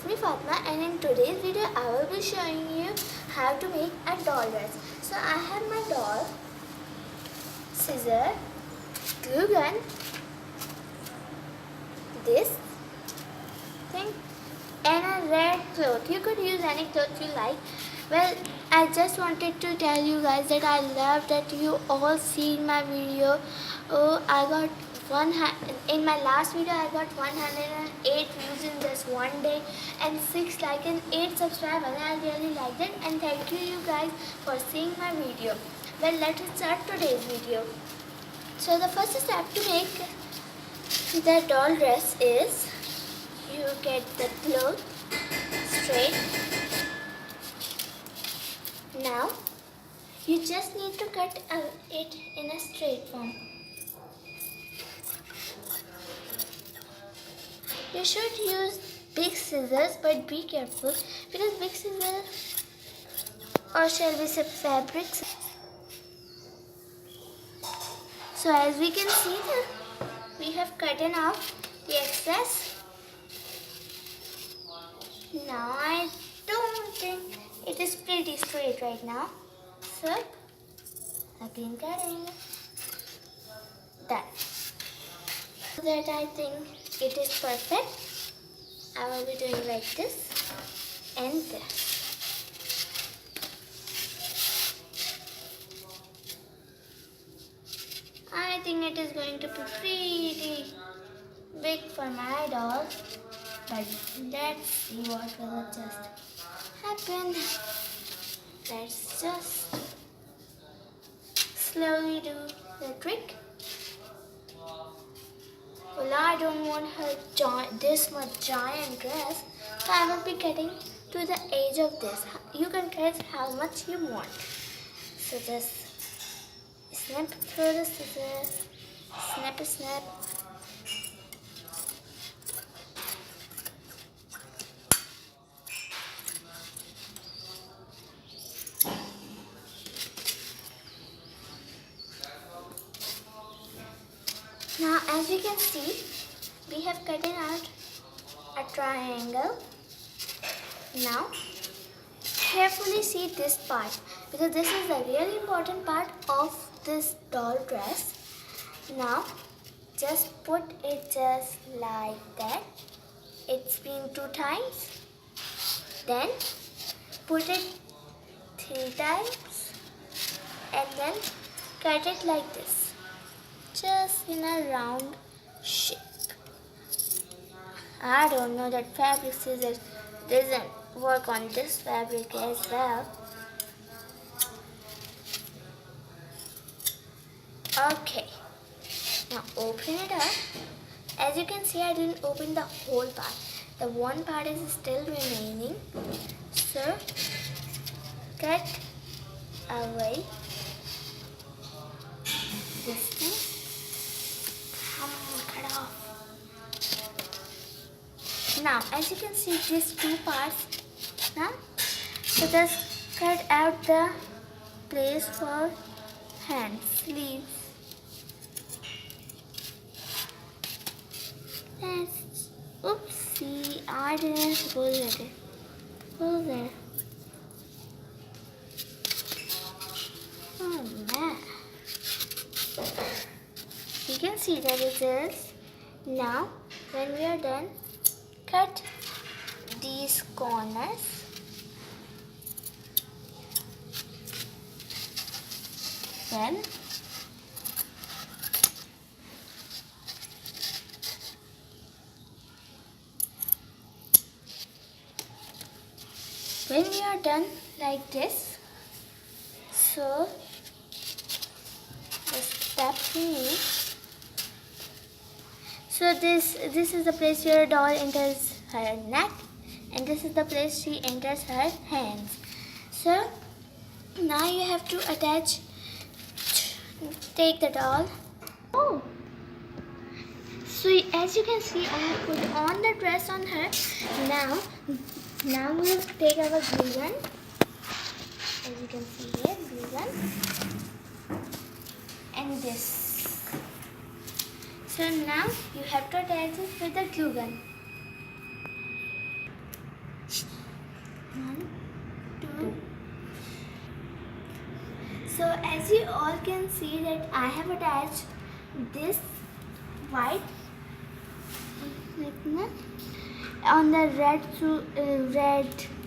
it's me Fatma, and in today's video I will be showing you how to make a doll dress. So I have my doll, scissor, glue gun, this thing, and a red cloth. You could use any cloth you like. Well, I just wanted to tell you guys that I love that you all seen my video. I got in my last video I got 108 views in just one day and 6 likes and 8 subscribers. I really liked it, and thank you guys for seeing my video. Well, let us start today's video. So the first step to make the doll dress is you get the cloth straight. Now you just need to cut it in a straight form. You should use big scissors, but be careful because big scissors or shall we say fabrics. So as we can see that we have cut off the excess. Now I don't think it is pretty straight right now. So again cutting that. So that I think it is perfect. I will be doing like this and this. I think it is going to be pretty big for my doll, but let's see what will just happen. Let's just slowly do the trick. Well, I don't want her this much giant dress, so I will be cutting to the edge of this. You can cut how much you want. So just snip through the scissors, snip. Now as you can see, we have cut out a triangle. Now carefully see this part because this is a really important part of this doll dress. Now just put it just like that. It's been 2 times. Then put it 3 times and then cut it like this, just in a round shape. I don't know, that fabric scissors doesn't work on this fabric as well. Okay, now open it up. As you can see, I didn't open the whole part. The one part is still remaining. So cut away this thing. Cut off. Now as you can see, these 2 parts. Now so just cut out the place for hands, sleeves. Oopsie, I didn't pull it. Pull there. Oh man. You can see that it is. Now when we are done, cut these corners. Then when we are done like this, so the step we need. So this is the place your doll enters her neck, and this is the place she enters her hands. So now you have to take the doll. Oh, so as you can see, I have put on the dress on her. Now we'll take our glue gun. As you can see here, glue gun, and this. So now you have to attach it with the glue gun. 1, 2. So as you all can see that I have attached this white on the red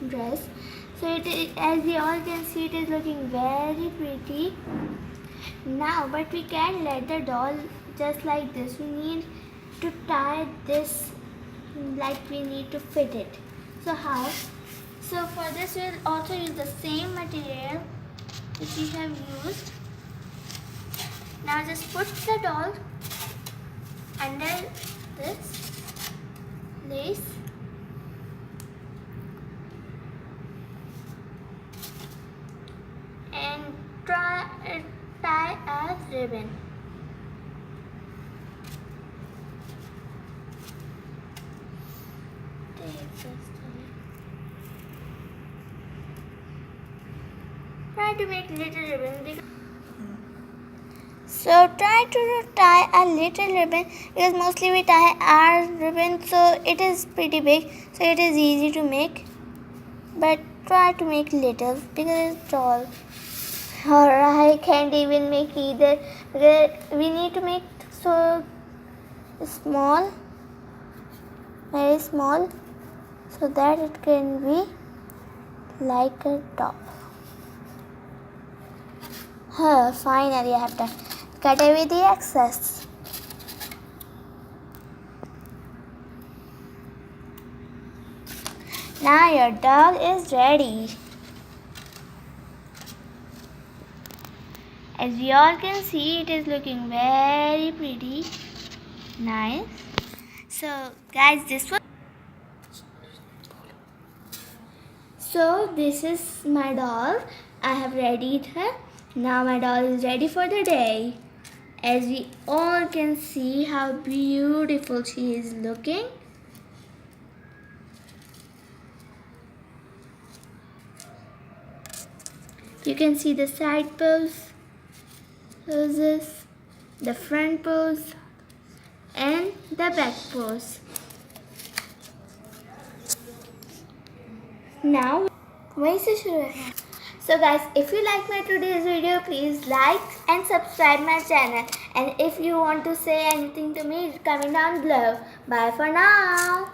dress. So it is, as you all can see, it is looking very pretty. Now, but we can't let the doll just like this. We need to tie this like we need to fit it. So how? So for this we'll also use the same material which we have used. Now just put the doll under this lace and tie a ribbon. Try to make little ribbon. So try to tie a little ribbon because mostly we tie our ribbon, so it is pretty big, so it is easy to make. But try to make little because it's tall. Or I can't even make either because we need to make so small, very small, so that it can be like a top. Finally I have to cut away the excess. Now your doll is ready. As you all can see, it is looking very pretty, nice. So guys, this is my doll. I have readied her. Now my doll is ready for the day. As we all can see how beautiful she is looking. You can see the side poses, the front pose and the back pose. Now, so guys, if you like my today's video, please like and subscribe my channel. And if you want to say anything to me, comment down below. Bye for now.